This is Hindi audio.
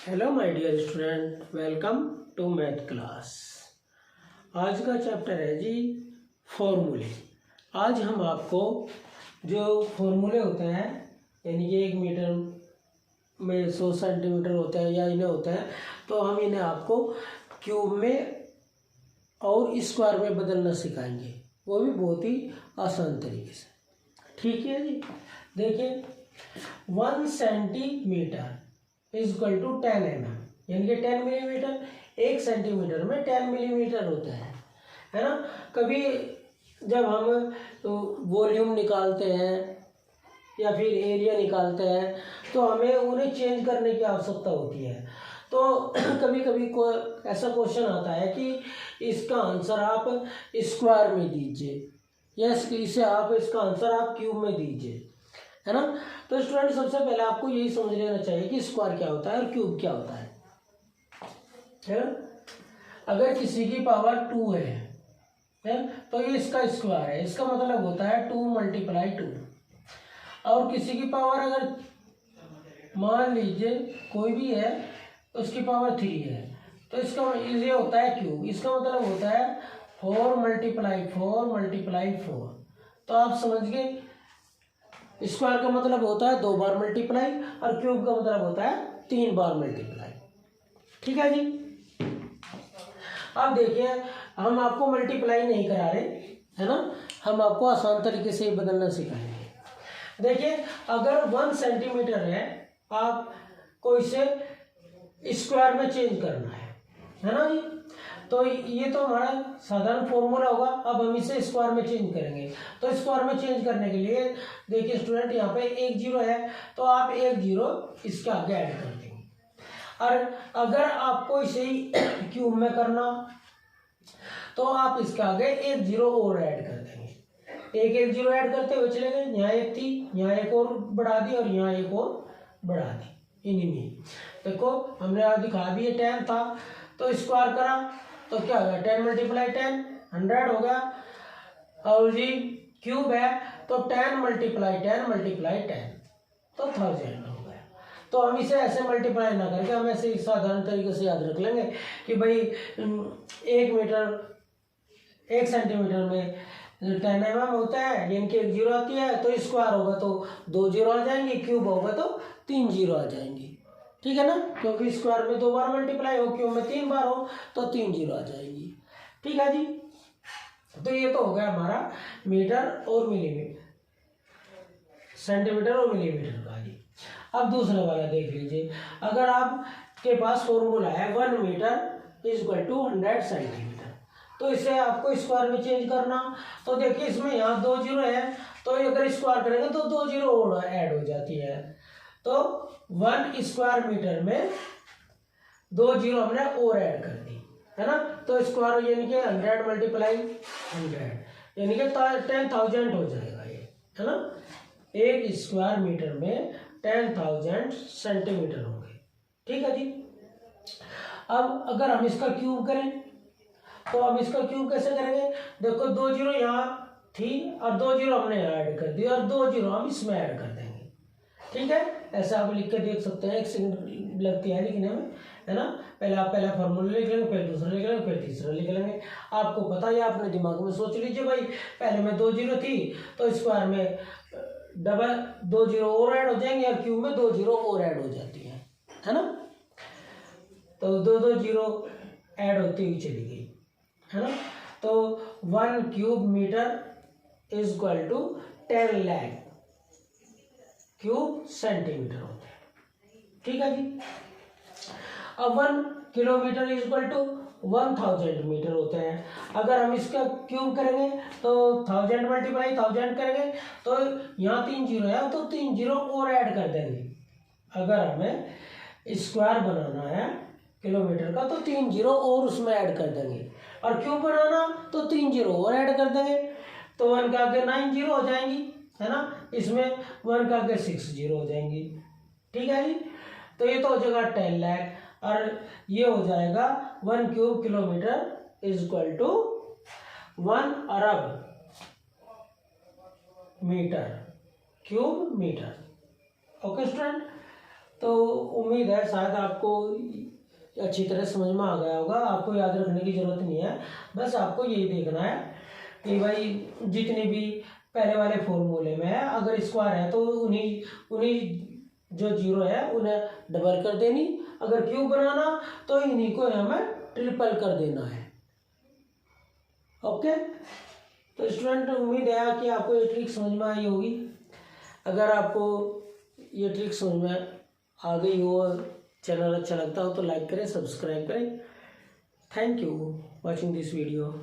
Hello my dear student, welcome to math class. आज का चैप्टर है जी फॉर्मूले। आज हम आपको जो फॉर्मूले होते हैं, यानी कि 1 मीटर में 100 सेंटीमीटर होता है या इन्हें होता है, तो हम इन्हें आपको क्यूब में और स्क्वायर में बदलना सिखाएंगे, वो भी बहुत ही आसान तरीके से। ठीक है जी, देखिए 1 centimetre is equal to 10 mm, यानी कि 10 मिलीमीटर। 1 सेंटीमीटर में 10 मिलीमीटर होता है ना। कभी जब हम वॉल्यूम निकालते हैं या फिर एरिया निकालते हैं तो हमें उन्हें चेंज करने की आवश्यकता होती है। तो कभी कभी ऐसा क्वेश्चन आता है कि इसका आंसर आप स्क्वायर में दीजिए या इसे आप इसका आंसर आप क्यूब में दीजिए, है ना। तो स्टूडेंट सबसे पहले आपको यही समझ लेना चाहिए कि स्क्वायर क्या होता है और क्यूब क्या होता है ना? अगर किसी की पावर 2 है तो ये इसका स्क्वायर है, इसका मतलब होता है 2 × 2। और किसी की पावर अगर मान लीजिए कोई भी है, उसकी पावर 3 है, तो इसका ये होता है क्यूब। इसका मतलब होता है 4 × 4 तो आप समझ गए, स्क्वायर का मतलब होता है 2 बार मल्टीप्लाई और क्यूब का मतलब होता है 3 बार मल्टीप्लाई। ठीक है जी। अब देखिए, हम आपको मल्टीप्लाई नहीं करा रहे, है ना, हम आपको आसान तरीके से बदलना सिखाएंगे। देखिए, अगर 1 सेंटीमीटर है, आपको इसे स्क्वायर में चेंज करना है ना जी। तो ये तो हमारा साधारण फॉर्मूला होगा। अब हम इसे स्क्वायर में चेंज करेंगे, तो स्क्वायर में चेंज करने के लिए देखिए स्टूडेंट, यहाँ पे 1 0 है, तो आप 1 0 इसके आगे ऐड कर देंगे। और अगर आपको इसे क्यूब में करना, तो आप इसके आगे 1 0 और ऐड कर देंगे। 1 0 ऐड करते हुए चले गए, यहाँ 1 थी, यहाँ 1 और बढ़ा दी और यहाँ 1 और बढ़ा दी। इन्हीं में देखो हमने आज दिखा दिया 10 था, तो स्क्वायर करा तो क्या होगा, 10 × 10 100 हो गया। और जी क्यूब है तो 10 × 10 तो 1000 हो गया। तो हम इसे ऐसे मल्टीप्लाई ना करके हम ऐसे साधारण तरीके से याद रख लेंगे कि भाई 1 सेंटीमीटर में 10 mm होता है, यानी कि 1 0 आती है, तो स्क्वायर होगा तो 2 0 आ जाएंगे, क्यूब होगा तो 3 0 आ जाएंगे। ठीक है ना, क्योंकि स्क्वायर में 2 बार मल्टीप्लाई हो, क्यूब में 3 बार हो, तो 3 0 आ जाएंगी। ठीक है जी। तो ये तो हो गया हमारा मीटर और मिलीमीटर, सेंटीमीटर और मिलीमीटर का जी। अब दूसरा वाला देख लीजिए। अगर आपके पास फॉर्मूला है 1 metre is equal to 100 centimetre, तो इसे आपको स्क्वायर में चेंज करना। तो देखिए इसमें यहाँ 2 0 है, तो अगर स्क्वायर करेंगे तो 2 0 और ऐड हो जाती है। तो 1 स्क्वायर मीटर में 2 0 हमने और ऐड कर दी, है ना। तो स्क्वायर यानी कि 100 × 100 यानी कि 10,000 हो जाएगा ये, है ना। 1 स्क्वायर मीटर में 10,000 सेंटीमीटर होंगे। ठीक है जी। अब अगर हम इसका क्यूब करें, तो हम इसका क्यूब कैसे करेंगे, देखो 2 0 यहाँ थी और 2 0 हमने यहाँ ऐड कर दी और 2 0 हम इसमें ऐड कर देंगे। ठीक है, ऐसा आप लिख के देख सकते हैं, 1 सेकंड लगती है लिखने में, है ना। पहले आप पहला फॉर्मूला लिख लेंगे, फिर दूसरा लिख लेंगे, फिर तीसरा लिख लेंगे। आपको पता है, अपने दिमाग में सोच लीजिए भाई, पहले में 2 0 थी तो स्क्वायर में डबल 2 0 और ऐड हो जाएंगे और क्यूब में 2 0 और ऐड हो जाती है ना। तो 2 0 ऐड होती हुई चली गई, है ना। तो 1 cube metre is equal to 10 lakh cube centimetre होते हैं। ठीक है जी। अब 1 kilometre is equal to 1000 metre होते हैं। अगर हम इसका क्यूब करेंगे तो 1000 × 1000 करेंगे, तो यहाँ 3 0 है, तो 3 0 और ऐड कर देंगे। अगर हमें स्क्वायर बनाना है किलोमीटर का, तो 3 0 और उसमें ऐड कर देंगे, और क्यूब बनाना तो 3 0 और ऐड कर देंगे, तो 1 का आगे 9 0 हो जाएंगी, है ना। इसमें 1 का आगे 6 0 हो जाएंगी। ठीक है जी। तो ये तो हो जाएगा 10 लाख, और ये हो जाएगा 1 cube kilometre is equal to 1 अरब metre cube metre. Okay student, तो उम्मीद है शायद आपको अच्छी तरह समझ में आ गया होगा। आपको याद रखने की ज़रूरत नहीं है, बस आपको यही देखना है कि भाई जितने भी पहले वाले फॉर्मूले में है अगर स्क्वायर है तो उन्हीं उन्हीं जो जीरो है उन्हें डबल कर देनी, अगर क्यूब बनाना तो इन्हीं को हमें ट्रिपल कर देना है। ओके, तो स्टूडेंट उम्मीद है कि आपको ये ट्रिक समझ में आई होगी। अगर आपको ये ट्रिक समझ में आ गई हो और चैनल अच्छा लगता हो तो लाइक करें, सब्सक्राइब करें। Thank you watching this video.